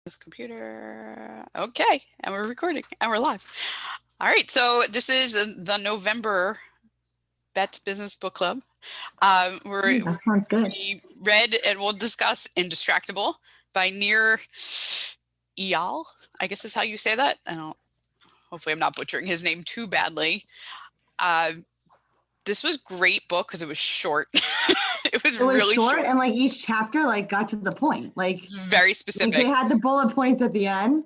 This computer. Okay, and we're recording and we're live. All right, so this is the November Bet Business Book Club. That sounds good. We read and we'll discuss Indistractable by Nir Eyal, I guess is how you say that. Hopefully I'm not butchering his name too badly. This was a great book because it was short. It was really short, and like each chapter like got to the point, like very specific. Like they had the bullet points at the end.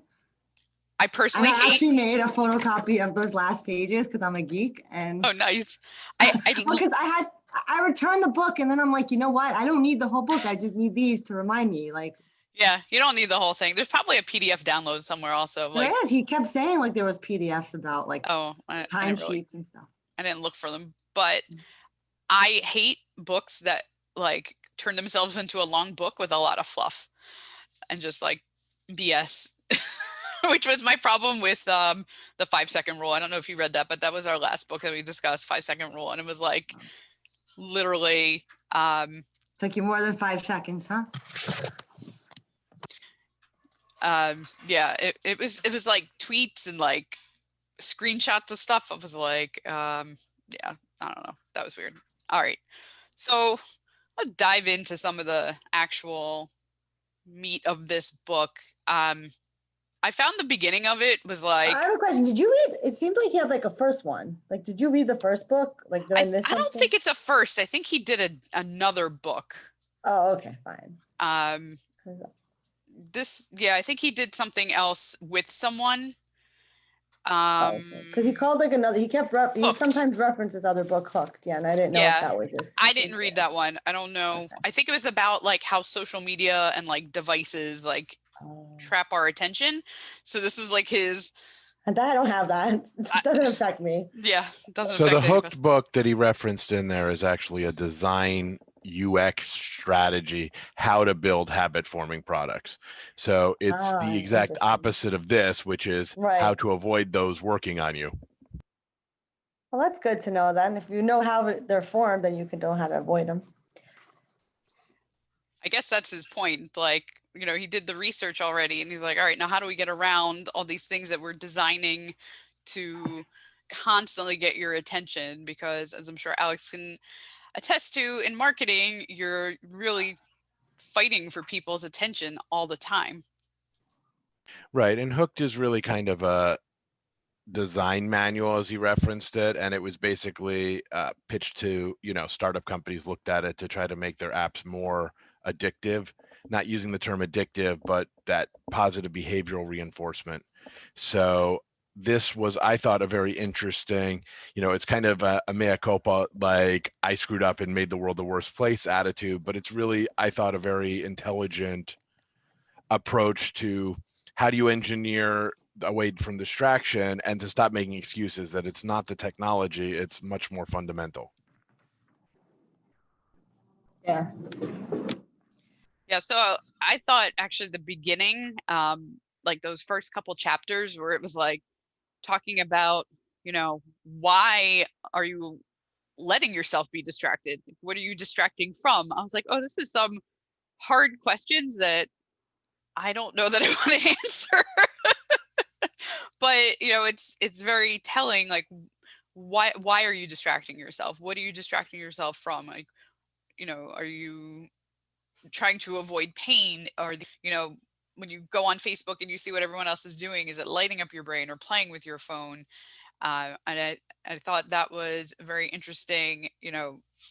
I personally actually made a photocopy of those last pages because I'm a geek. And oh, nice. Because I returned the book and then I'm like, you know what? I don't need the whole book. I just need these to remind me. Like, yeah, you don't need the whole thing. There's probably a PDF download somewhere also. Like, there is. He kept saying like there was PDFs about like timesheets and stuff. I didn't look for them, but I hate books that like turn themselves into a long book with a lot of fluff and just like BS. Which was my problem with the 5-second rule. I don't know if you read that, but that was our last book that we discussed, 5-second rule. And it was like literally took you more than 5 seconds, huh? Yeah, it was like tweets and like screenshots of stuff. I was like, yeah, I don't know. That was weird. All right. So let's dive into some of the actual meat of this book. I found the beginning of it was like. I have a question. Did you read? It seemed like he had like a first one. Like, did you read the first book? Like, did I miss something? I don't think it's a first. I think he did another book. Oh, okay, fine. Yeah, I think he did something else with someone. Because he called like another. He sometimes references other book, Hooked. Yeah, and I didn't know if that was just. I didn't read that one. I don't know. Okay. I think it was about like how social media and like devices like trap our attention. So this is like his. And I don't have that. It doesn't affect me. Yeah, it doesn't. So the Hooked book that he referenced in there is actually a design UX strategy, how to build habit forming products. So it's the exact opposite of this, which is how to avoid those working on you. Well, that's good to know then. If you know how they're formed, then you can know how to avoid them. I guess that's his point. Like, you know, he did the research already and he's like, all right, now how do we get around all these things that we're designing to constantly get your attention? Because as I'm sure Alex can attest to, in marketing, you're really fighting for people's attention all the time. Right. And Hooked is really kind of a design manual, as he referenced it. And it was basically pitched to, startup companies looked at it to try to make their apps more addictive, not using the term addictive, but that positive behavioral reinforcement. So this was, I thought, a very interesting, it's kind of a mea culpa, like I screwed up and made the world the worst place attitude, but it's really, I thought, a very intelligent approach to how do you engineer away from distraction and to stop making excuses that it's not the technology, it's much more fundamental. Yeah. Yeah, so I thought actually the beginning, like those first couple chapters where it was like talking about, why are you letting yourself be distracted? What are you distracting from? I was like, oh, this is some hard questions that I don't know that I want to answer. But, it's very telling, like, why are you distracting yourself? What are you distracting yourself from? Like, are you trying to avoid pain? Or, when you go on Facebook and you see what everyone else is doing, is it lighting up your brain or playing with your phone? And I thought that was a very interesting,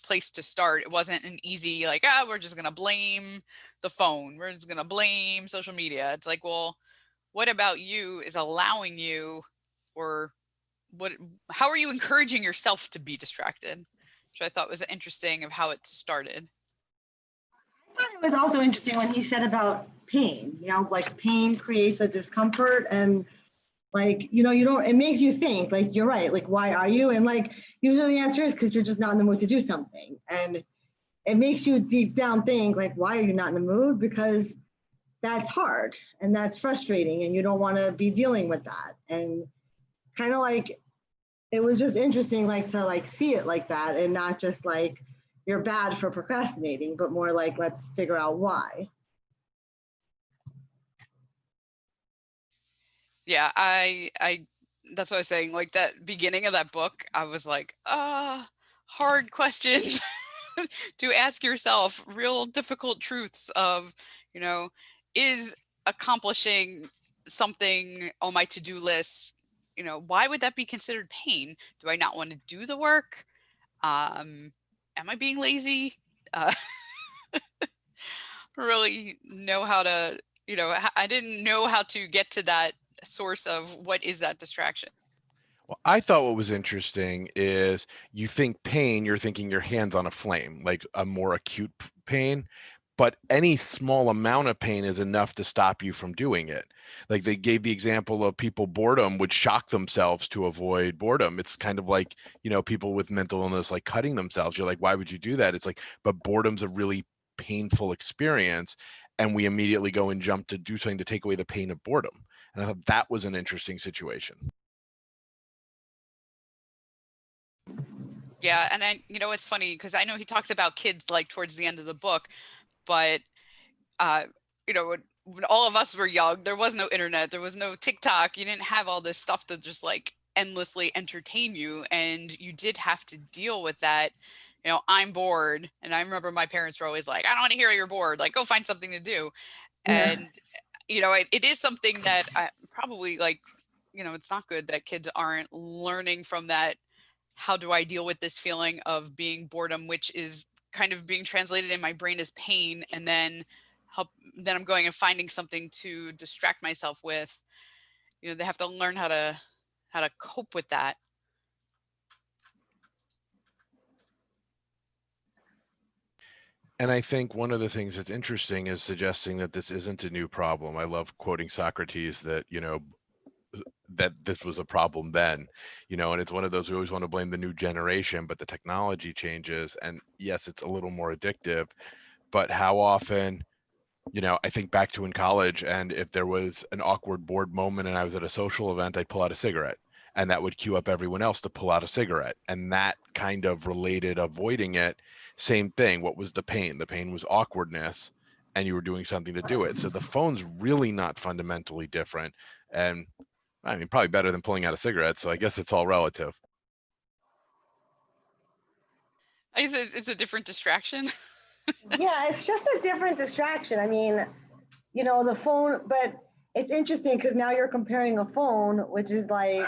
place to start. It wasn't an easy, like, we're just going to blame the phone. We're just going to blame social media. It's like, well, what about you is allowing you, or how are you encouraging yourself to be distracted? Which I thought was interesting of how it started. I thought it was also interesting when he said about pain, like pain creates a discomfort, and like, it makes you think, like, you're right. Like, why are you? And like, usually the answer is because you're just not in the mood to do something. And it makes you deep down think, like, why are you not in the mood? Because that's hard and that's frustrating and you don't want to be dealing with that. And kind of like, it was just interesting, like, to like see it like that and not just like you're bad for procrastinating, but more like, let's figure out why. Yeah, I that's what I was saying. Like that beginning of that book, I was like, hard questions to ask yourself, real difficult truths of, you know, is accomplishing something on my to-do list, why would that be considered pain? Do I not want to do the work? Am I being lazy? Uh, really know how to, I didn't know how to get to that source of what is that distraction. Well, I thought what was interesting is you think pain, you're thinking your hand's on a flame, like a more acute pain, but any small amount of pain is enough to stop you from doing it. Like they gave the example of people boredom would shock themselves to avoid boredom. It's kind of like, people with mental illness like cutting themselves. You're like, why would you do that? It's like, but boredom's a really painful experience. And we immediately go and jump to do something to take away the pain of boredom. And I thought that was an interesting situation. Yeah, and it's funny because I know he talks about kids like towards the end of the book, but uh, when all of us were young, there was no internet, there was no TikTok, you didn't have all this stuff to just like endlessly entertain you, and you did have to deal with that. I'm bored, and I remember my parents were always like, "I don't want to hear you're bored. Like, go find something to do." Yeah. And it is something that I probably like. It's not good that kids aren't learning from that. How do I deal with this feeling of being boredom, which is kind of being translated in my brain as pain, and then I'm going and finding something to distract myself with. They have to learn how to cope with that. And I think one of the things that's interesting is suggesting that this isn't a new problem. I love quoting Socrates that, that this was a problem then, and it's one of those we always want to blame the new generation, but the technology changes. And yes, it's a little more addictive, but how often, I think back to in college, and if there was an awkward bored moment and I was at a social event, I'd pull out a cigarette. And that would cue up everyone else to pull out a cigarette. And that kind of related avoiding it, same thing. What was the pain? The pain was awkwardness, and you were doing something to do it. So the phone's really not fundamentally different. And I mean, probably better than pulling out a cigarette. So I guess it's all relative. I guess it's a different distraction. Yeah, it's just a different distraction. I mean, the phone, but it's interesting because now you're comparing a phone, which is like,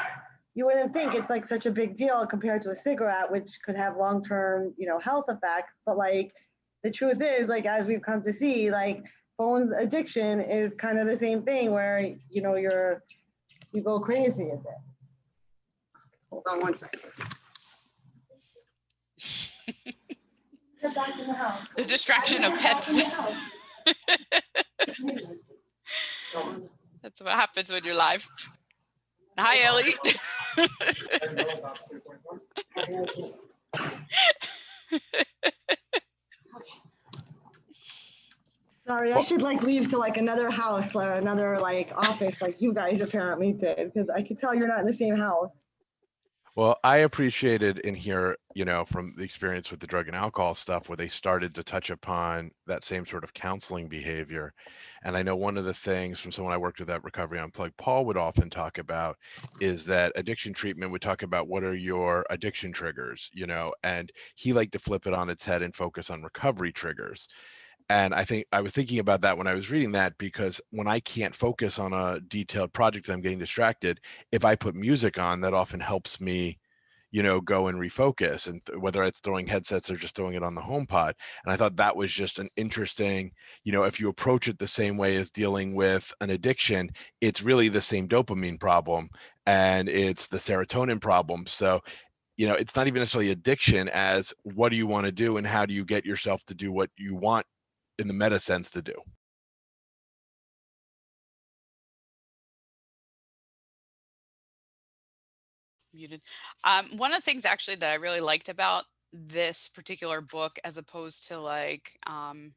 you wouldn't think it's like such a big deal compared to a cigarette, which could have long term, health effects. But like, the truth is, like, as we've come to see, like, phone addiction is kind of the same thing where, you go crazy with it. Hold on one second. Get back in the house. The distraction of pets. That's what happens when you're live. Hi, Ellie. Sorry, I should like leave to like another house or another like office like you guys apparently did because I could tell you're not in the same house. Well, I appreciated in here, from the experience with the drug and alcohol stuff where they started to touch upon that same sort of counseling behavior. And I know one of the things from someone I worked with at Recovery Unplugged, Paul would often talk about is that addiction treatment would talk about what are your addiction triggers, and he liked to flip it on its head and focus on recovery triggers. And I think I was thinking about that when I was reading that, because when I can't focus on a detailed project, I'm getting distracted. If I put music on, that often helps me, go and refocus. And whether it's throwing headsets or just throwing it on the home pod. And I thought that was just an interesting, if you approach it the same way as dealing with an addiction, it's really the same dopamine problem and it's the serotonin problem. So, it's not even necessarily addiction as what do you want to do and how do you get yourself to do what you want in the meta sense to do. Muted. One of the things actually that I really liked about this particular book, as opposed to like, I'm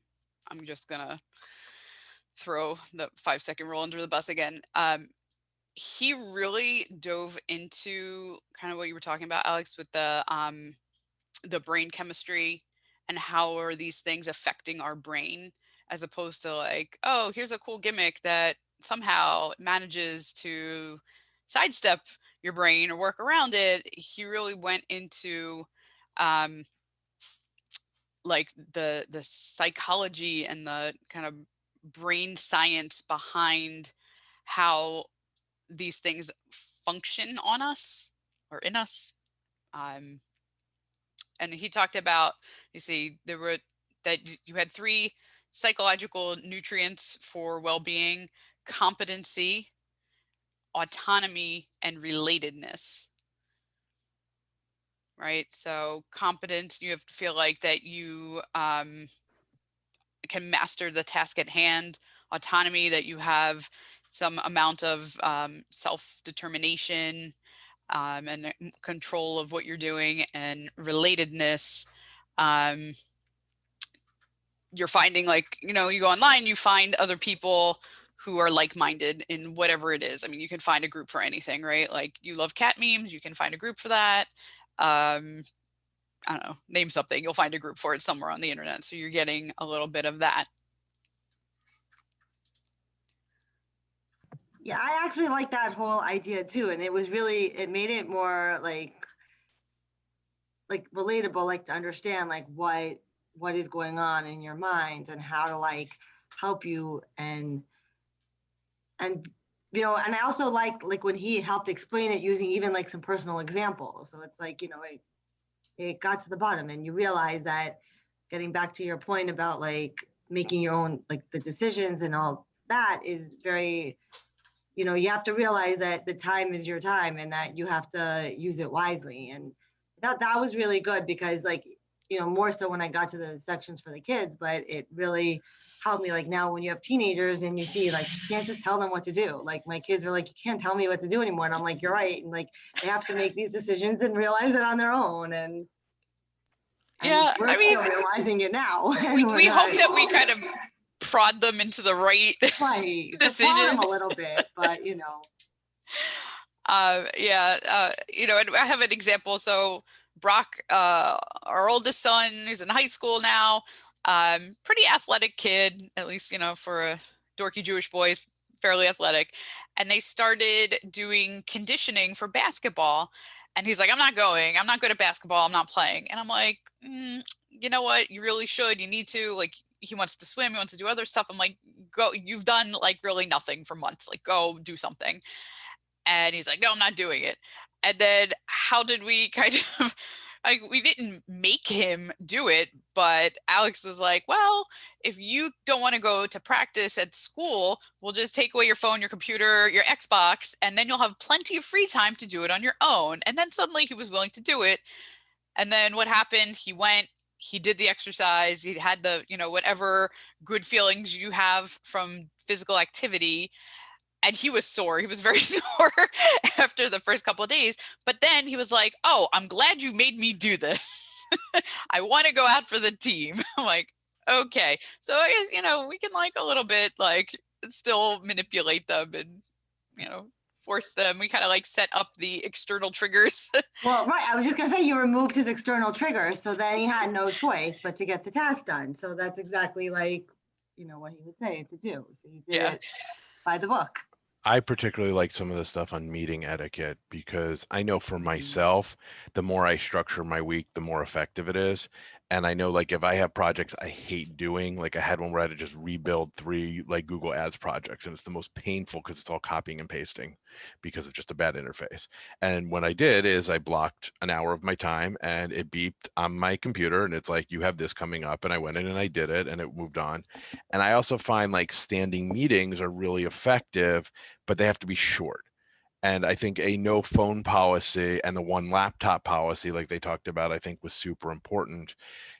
just gonna throw the 5-second rule under the bus again. He really dove into kind of what you were talking about, Alex, with the brain chemistry and how are these things affecting our brain, as opposed to like, oh, here's a cool gimmick that somehow manages to sidestep your brain or work around it, he really went into like the psychology and the kind of brain science behind how these things function on us or in us. And he talked about, you see, there were that you had 3 psychological nutrients for well-being: competency, autonomy, and relatedness. Right? So competence, you have to feel like that you can master the task at hand. Autonomy, that you have some amount of self-determination and control of what you're doing. And relatedness, you're finding, like, you know, you go online, you find other people who are like-minded in whatever it is. I mean, you can find a group for anything, right? Like, you love cat memes, you can find a group for that. I don't know, name something, you'll find a group for it somewhere on the internet. So you're getting a little bit of that. Yeah, I actually like that whole idea too. And it was really, it made it more like relatable, like to understand like what is going on in your mind and how to like help you and you know, and I also like when he helped explain it using even like some personal examples. So it's like, you know, it got to the bottom and you realize that, getting back to your point about like making your own, like the decisions and all that is very, you know, you have to realize that the time is your time and that you have to use it wisely. And that was really good because, like, you know, more so when I got to the sections for the kids, but it really helped me. Like now when you have teenagers and you see like you can't just tell them what to do. Like my kids are like, you can't tell me what to do anymore. And I'm like, you're right. And like they have to make these decisions and realize it on their own. And Yeah, we're I mean, still realizing it now. we hope that we kind of prod them into the right right decision. them a little bit, but you know. You know, and I have an example. So Brock, our oldest son, who's in high school now, pretty athletic kid, at least, you know, for a dorky Jewish boy, fairly athletic. And they started doing conditioning for basketball. And he's like, I'm not good at basketball. I'm not playing. And I'm like, you know what? You really should. You need to. Like, he wants to swim. He wants to do other stuff. I'm like, go. You've done like really nothing for months. Like, go do something. And he's like, no, I'm not doing it. And then how did we kind of, like, we didn't make him do it, but Alex was like, well, if you don't want to go to practice at school, we'll just take away your phone, your computer, your Xbox, and then you'll have plenty of free time to do it on your own. And then suddenly he was willing to do it. And then what happened? He went, he did the exercise, he had the, you know, whatever good feelings you have from physical activity. And he was sore. He was very sore after the first couple of days. But then he was like, oh, I'm glad you made me do this. I want to go out for the team. I'm like, okay. So I guess, you know, we can like a little bit like still manipulate them and, you know, force them. We kind of like set up the external triggers. Well, right. I was just going to say you removed his external triggers. So then he had no choice but to get the task done. So that's exactly like, you know, what he would say to do. So you did it by the book. I particularly like some of the stuff on meeting etiquette because I know for myself, the more I structure my week, the more effective it is. And I know like if I have projects I hate doing, like I had one where I had to just rebuild 3 like Google Ads projects, and it's the most painful because it's all copying and pasting because of just a bad interface. And what I did is I blocked an hour of my time and it beeped on my computer and it's like, you have this coming up, and I went in and I did it and it moved on. And I also find like standing meetings are really effective, but they have to be short. And I think a no phone policy and the one laptop policy, like they talked about, I think was super important.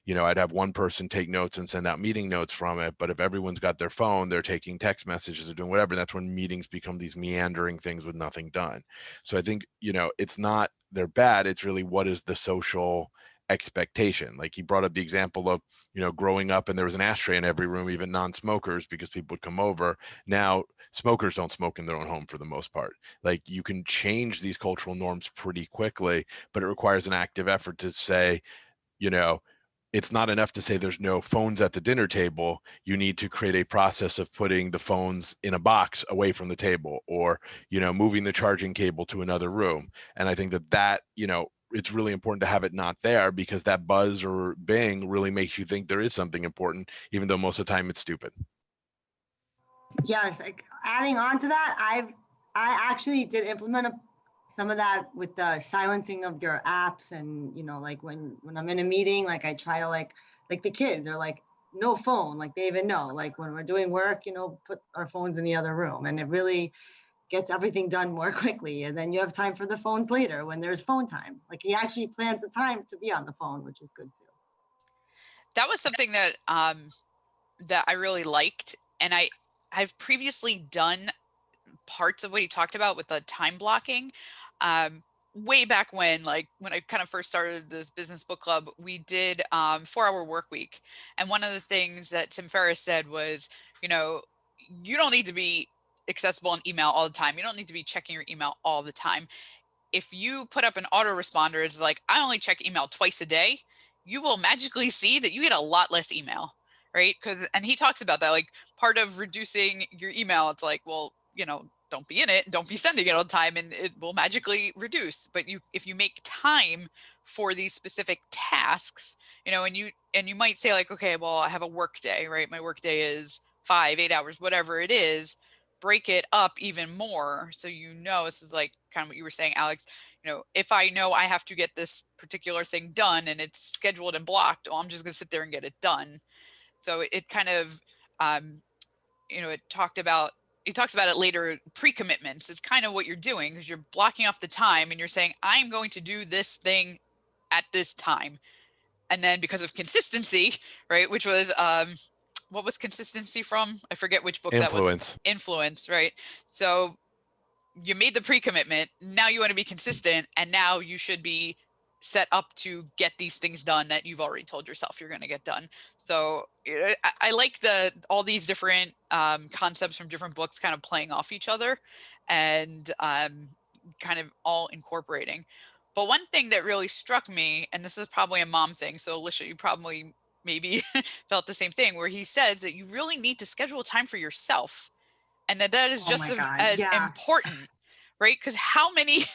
You know, I'd have one person take notes and send out meeting notes from it. But if everyone's got their phone, they're taking text messages or doing whatever. That's when meetings become these meandering things with nothing done. So I think, you know, it's not they're bad. It's really what is the social expectation. Like he brought up the example of, you know, growing up and there was an ashtray in every room, even non-smokers, because people would come over. Now smokers don't smoke in their own home for the most part. Like you can change these cultural norms pretty quickly, but it requires an active effort to say, you know, it's not enough to say there's no phones at the dinner table. You need to create a process of putting the phones in a box away from the table, or, moving the charging cable to another room. And I think that, it's really important to have it not there, because that buzz or bing really makes you think there is something important, even though most of the time it's stupid. Yes, like adding on to that, I actually did implement some of that with the silencing of your apps, and like when I'm in a meeting, like I try to like the kids are like no phone, like they even know, like when we're doing work, put our phones in the other room, and it really gets everything done more quickly. And then you have time for the phones later when there's phone time. Like he actually plans the time to be on the phone, which is good too. That was something that I really liked, and I've previously done parts of what he talked about with the time blocking. Way back when I kind of first started this business book club, we did 4-hour work week. And one of the things that Tim Ferriss said was, you don't need to be accessible on email all the time. You don't need to be checking your email all the time. If you put up an autoresponder, it's like, I only check email twice a day, you will magically see that you get a lot less email, right? And he talks about that, like part of reducing your email, it's like, well, don't be in it, don't be sending it all the time, and it will magically reduce. But if you make time for these specific tasks, and you might say like, okay, well, I have a work day, right? My work day is 5-8 hours, whatever it is. Break it up even more, so this is like kind of what you were saying, Alex. If I know I have to get this particular thing done and it's scheduled and blocked, well, I'm just going to sit there and get it done. So it kind of it talks about it later. Pre-commitments is kind of what you're doing, because you're blocking off the time and you're saying, I'm going to do this thing at this time. And then because of consistency, right, which was what was consistency from? I forget which book that was. Influence. Influence, right? So you made the pre-commitment, now you want to be consistent, and now you should be set up to get these things done that you've already told yourself you're going to get done. So I like all these different concepts from different books kind of playing off each other, and kind of all incorporating. But one thing that really struck me, and this is probably a mom thing, so Alicia, you probably maybe felt the same thing, where he says that you really need to schedule time for yourself, and that is Oh just my God. as Yeah. important, right? Because how many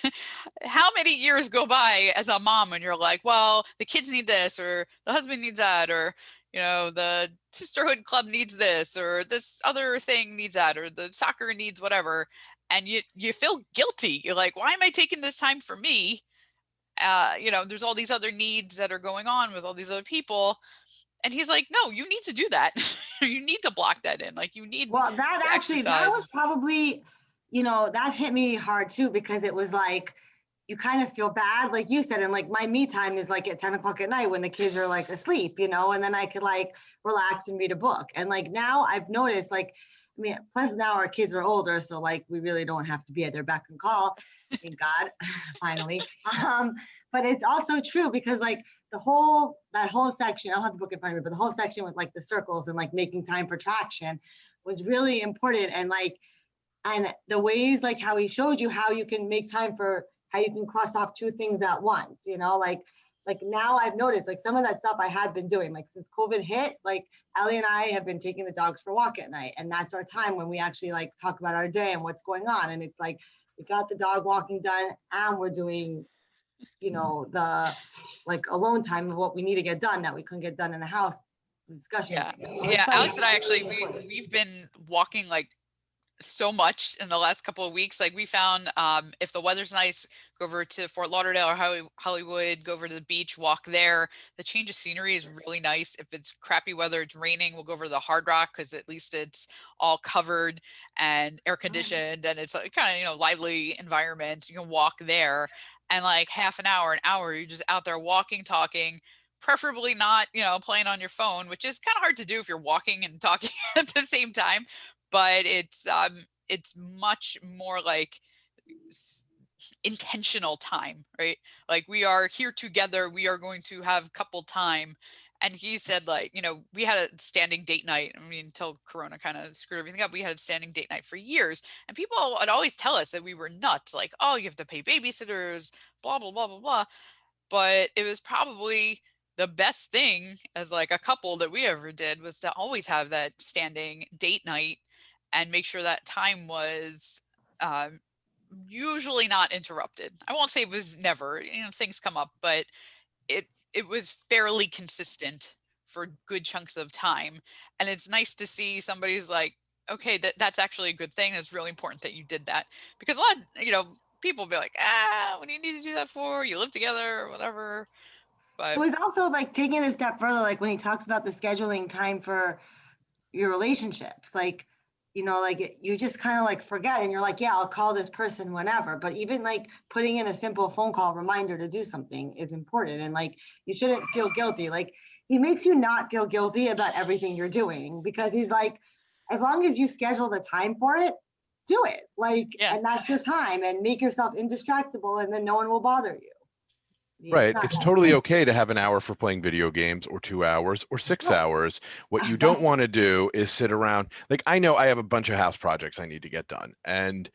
years go by as a mom when you're like, well, the kids need this, or the husband needs that, or the sisterhood club needs this, or this other thing needs that, or the soccer needs whatever, and you feel guilty. You're like, why am I taking this time for me? There's all these other needs that are going on with all these other people. And he's like, no, you need to do that. You need to block that in. Like, you need Well, that to actually, that exercise. was probably, that hit me hard too, because it was like, you kind of feel bad, like you said, and like my me time is like at 10 o'clock at night when the kids are like asleep, and then I could like relax and read a book. And like now I've noticed, like, I mean, plus now our kids are older, so like we really don't have to be at their beck and call, thank God, finally. But it's also true, because like that whole section, I don't have the book in front of me, but the whole section with like the circles and like making time for traction was really important. And the ways, like how he showed you how you can make time for, how you can cross off two things at once, like now I've noticed like some of that stuff I had been doing, like since COVID hit, like Ellie and I have been taking the dogs for a walk at night, and that's our time when we actually like talk about our day and what's going on. And it's like we got the dog walking done, and we're doing the like alone time of what we need to get done that we couldn't get done in the house, discussion. Yeah. So Yeah. it's like Alex and I actually, really important. we've been walking like so much in the last couple of weeks. Like, we found if the weather's nice, go over to Fort Lauderdale or Hollywood, go over to the beach, walk there. The change of scenery is really nice. If it's crappy weather, it's raining, we'll go over to the Hard Rock, because at least it's all covered and air conditioned, and it's like kind of lively environment. You can walk there, and like half an hour, you're just out there walking, talking, preferably not playing on your phone, which is kind of hard to do if you're walking and talking at the same time. But it's much more like intentional time, right? Like, we are here together, we are going to have couple time. And he said, like, we had a standing date night. I mean, until Corona kind of screwed everything up, we had a standing date night for years, and people would always tell us that we were nuts, like, oh, you have to pay babysitters, blah blah blah blah blah. But it was probably the best thing as like a couple that we ever did was to always have that standing date night and make sure that time was usually not interrupted. I won't say it was never, things come up, but it was fairly consistent for good chunks of time. And it's nice to see somebody's like, okay, that's actually a good thing. It's really important that you did that, because a lot of, people be like, what do you need to do that for? You live together or whatever. It But was also like taking a step further, like when he talks about the scheduling time for your relationships, like, like you just kind of like forget and you're like, yeah, I'll call this person whenever. But even like putting in a simple phone call reminder to do something is important. And like, you shouldn't feel guilty. Like, he makes you not feel guilty about everything you're doing, because he's like, as long as you schedule the time for it, do it. Like, yeah. and that's your time, and make yourself indistractable, and then no one will bother you. It's Right. not It's that totally deep. okay to have an hour for playing video games, or 2 hours, or 6 hours. What you don't Right. want to do is sit around. Like, I know I have a bunch of house projects I need to get done. And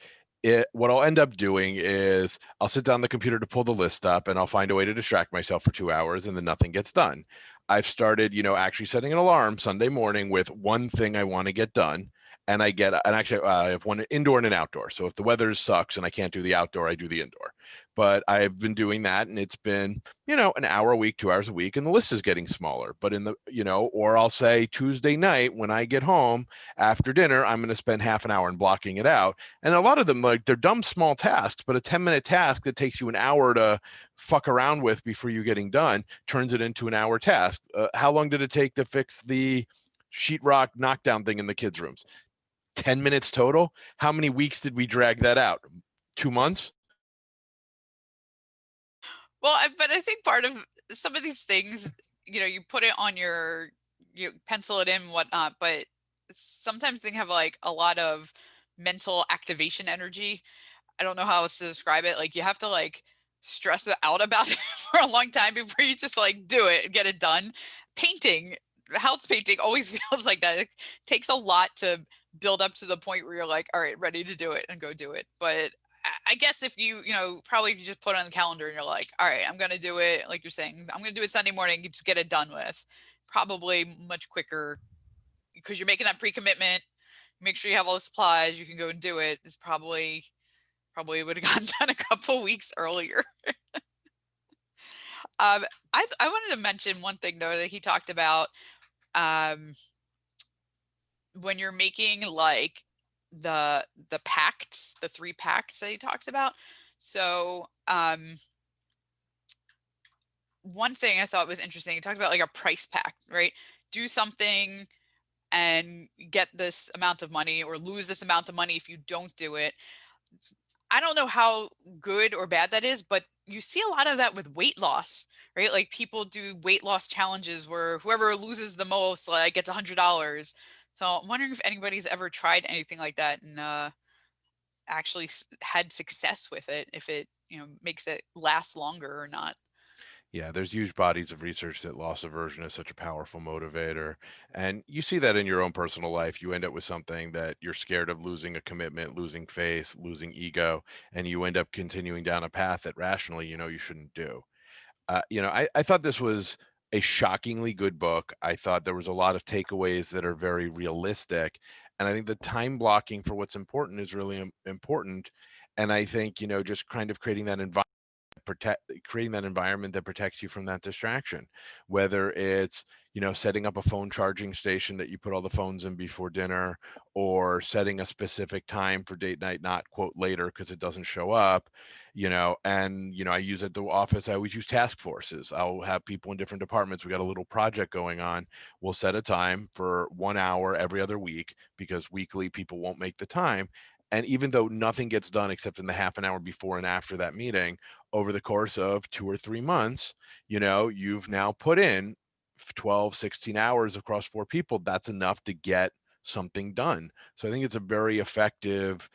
what I'll end up doing is I'll sit down the computer to pull the list up, and I'll find a way to distract myself for 2 hours, and then nothing gets done. I've started, actually setting an alarm Sunday morning with one thing I want to get done. And actually, I have one indoor and an outdoor. So if the weather sucks and I can't do the outdoor, I do the indoor. But I've been doing that, and it's been, an hour a week, 2 hours a week, and the list is getting smaller. But or I'll say Tuesday night when I get home after dinner, I'm going to spend half an hour in blocking it out. And a lot of them, like, they're dumb small tasks, but a 10-minute task that takes you an hour to fuck around with before you getting done turns it into an hour task. How long did it take to fix the sheetrock knockdown thing in the kids' rooms? 10 minutes total. How many weeks did we drag that out? 2 months? Well, but I think part of some of these things, you put it on you pencil it in and whatnot, but sometimes they have like a lot of mental activation energy. I don't know how else to describe it. Like, you have to like stress out about it for a long time before you just like do it and get it done. Painting, house painting always feels like that. It takes a lot to build up to the point where you're like, all right, ready to do it and go do it. But I guess if probably if you just put it on the calendar and you're like, all right, I'm going to do it. Like you're saying, I'm going to do it Sunday morning, you just get it done with. Probably much quicker, because you're making that pre-commitment. Make sure you have all the supplies. You can go and do it. It's probably would have gotten done a couple weeks earlier. I wanted to mention one thing though that he talked about, um, when you're making like the pacts, the 3 pacts that he talks about. So one thing I thought was interesting, he talked about like a price pact, right? Do something and get this amount of money, or lose this amount of money if you don't do it. I don't know how good or bad that is, but you see a lot of that with weight loss, right? Like, people do weight loss challenges where whoever loses the most like gets $100. So I'm wondering if anybody's ever tried anything like that and actually had success with it, if it makes it last longer or not. Yeah, there's huge bodies of research that loss aversion is such a powerful motivator. And you see that in your own personal life. You end up with something that you're scared of losing: a commitment, losing face, losing ego, and you end up continuing down a path that rationally you shouldn't do. I thought this was a shockingly good book. I thought there was a lot of takeaways that are very realistic. And I think the time blocking for what's important is really important. And I think, just kind of creating that environment that protects you from that distraction, whether it's setting up a phone charging station that you put all the phones in before dinner, or setting a specific time for date night, not quote later because it doesn't show up. And I use at the office, I always use task forces. I'll have people in different departments, we got a little project going on, we'll set a time for 1 hour every other week, because weekly people won't make the time. And even though nothing gets done except in the half an hour before and after that meeting, over the course of 2 or 3 months, you've now put in 12, 16 hours across 4 people. That's enough to get something done. So I think it's a very effective,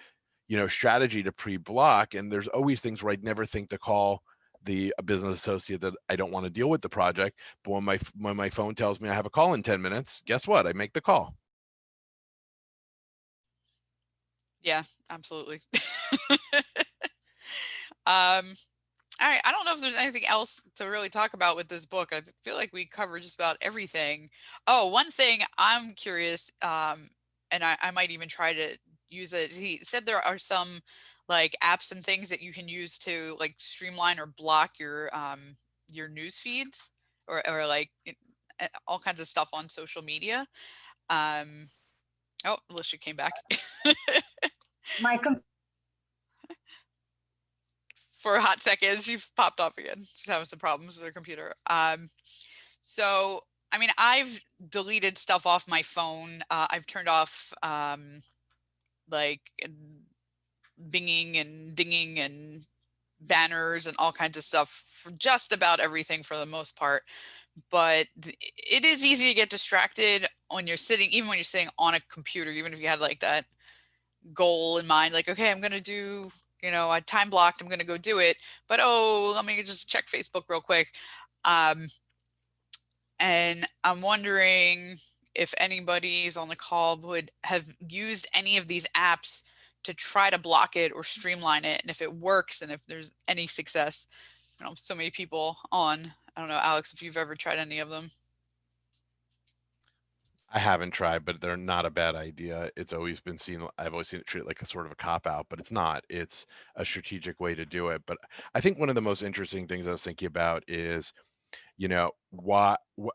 strategy to pre-block. And there's always things where I'd never think to call a business associate that I don't want to deal with the project. But when my phone tells me I have a call in 10 minutes, guess what? I make the call. Yeah, absolutely. um All right, I don't know if there's anything else to really talk about with this book. I feel like we covered just about everything. Oh, one thing I'm curious, and I might even try to use it. He said there are some like apps and things that you can use to like streamline or block your news feeds or like all kinds of stuff on social media. Um, oh, Alicia came back. My For a hot second. She popped off again. She's having some problems with her computer. So I mean, I've deleted stuff off my phone. I've turned off like binging and dinging and banners and all kinds of stuff for just about everything for the most part. But it is easy to get distracted when you're sitting, even when you're sitting on a computer, even if you had like that goal in mind, like, okay, I'm going to do, I time blocked, I'm going to go do it. But, oh, let me just check Facebook real quick. And I'm wondering if anybody's on the call would have used any of these apps to try to block it or streamline it, and if it works and if there's any success. So many people on. I don't know, Alex, if you've ever tried any of them. I haven't tried, but they're not a bad idea. It's always been seen, I've always seen it treated like a sort of a cop out, but it's not. It's a strategic way to do it. But I think one of the most interesting things I was thinking about is,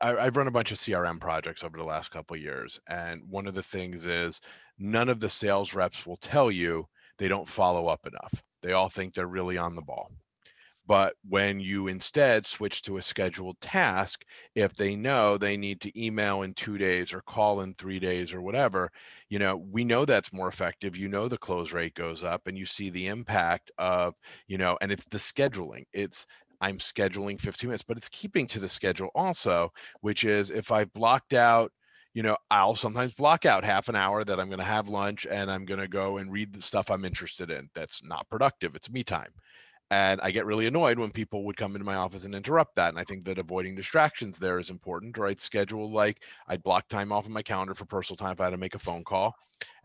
I've run a bunch of CRM projects over the last couple of years, and one of the things is none of the sales reps will tell you they don't follow up enough. They all think they're really on the ball. But when you instead switch to a scheduled task, if they know they need to email in 2 days or call in 3 days or whatever, we know that's more effective. The close rate goes up and you see the impact of, and it's the scheduling. I'm scheduling 15 minutes, but it's keeping to the schedule also, which is if I've blocked out, I'll sometimes block out half an hour that I'm going to have lunch and I'm going to go and read the stuff I'm interested in. That's not productive. It's me time. And I get really annoyed when people would come into my office and interrupt that. And I think that avoiding distractions there is important, or I'd schedule, like, I'd block time off in my calendar for personal time if I had to make a phone call,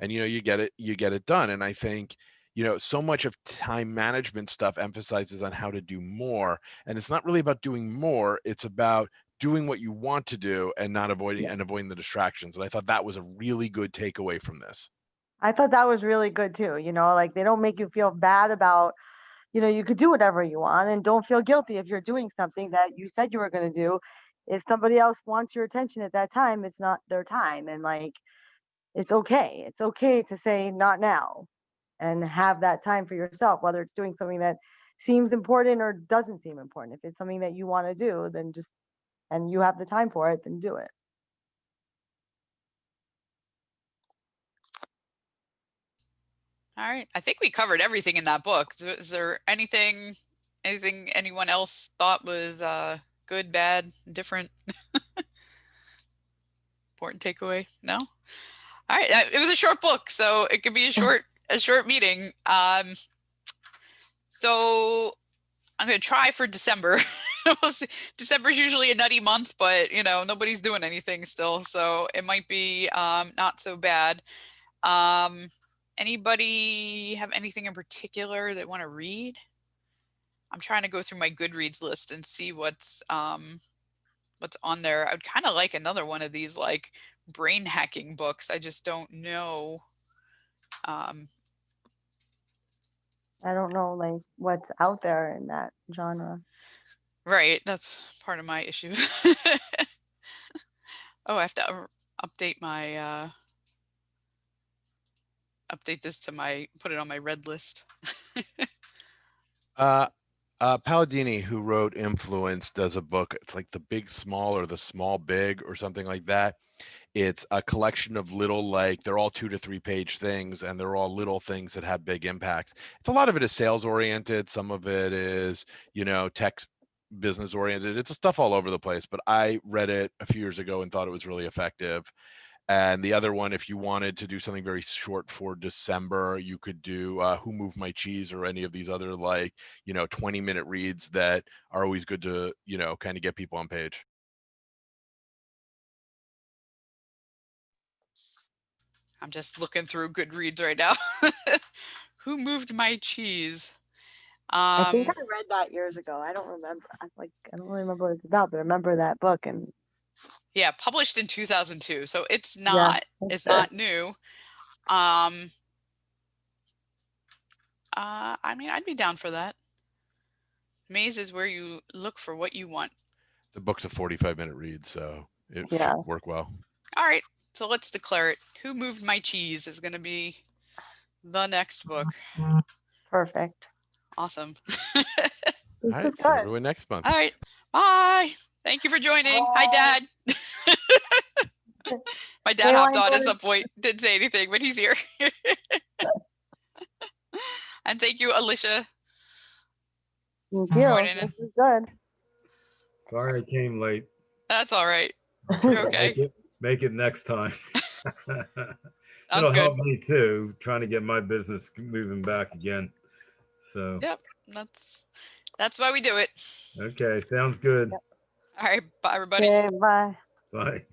and you get it done. And I think, so much of time management stuff emphasizes on how to do more. And it's not really about doing more. It's about doing what you want to do and not avoiding the distractions. And I thought that was a really good takeaway from this. I thought that was really good too. Like they don't make you feel bad about, you could do whatever you want and don't feel guilty if you're doing something that you said you were going to do. If somebody else wants your attention at that time, it's not their time. And like, it's okay. It's okay to say not now and have that time for yourself, whether it's doing something that seems important or doesn't seem important. If it's something that you want to do, then just, and you have the time for it, then do it. All right. I think we covered everything in that book. Is there anything anyone else thought was good, bad, different? Important takeaway? No? All right. It was a short book, so it could be a short meeting. So I'm going to try for December. December's usually a nutty month, but nobody's doing anything still, so it might be not so bad. Anybody have anything in particular they want to read? I'm trying to go through my Goodreads list and see what's on there. I'd kind of like another one of these like brain hacking books. I just don't know. I don't know like what's out there in that genre. Right, that's part of my issue. Oh, I have to update my update this to put it on my red list. Palladini, who wrote Influence, does a book. It's like The Big Small or The Small Big or something like that. It's a collection of little, like, they're all 2 to 3 page things, and they're all little things that have big impacts. It's a lot of it is sales oriented. Some of it is, tech business oriented. It's stuff all over the place, but I read it a few years ago and thought it was really effective. And the other one, if you wanted to do something very short for December, you could do Who Moved My Cheese or any of these other 20-minute reads that are always good to, kind of get people on page. I'm just looking through Goodreads right now. Who Moved My Cheese? I think Um, I read that years ago. I don't remember. I don't really remember what it's about, but I remember that book. And yeah, published in 2002, so it's yeah, not new. Um, I mean, I'd be down for that. Maze is where you look for what you want. The book's a 45-minute read, so it Yeah. should work well. All right, so let's declare it. Who Moved My Cheese is going to be the next book. Perfect. Awesome. This All was right, see good. everyone next month. All right, bye. Thank you for joining. Hi, Dad. My dad hopped on at some point, didn't say anything, but he's here. And thank you, Alicia. Thank you. Joining This in. was good. Sorry I came late. That's all right. You're okay. Make it next time. Sounds It'll good. help me too, trying to get my business moving back again. So Yep, that's why we do it. okay, sounds good. Yep. All right, bye everybody. Okay, bye. Bye.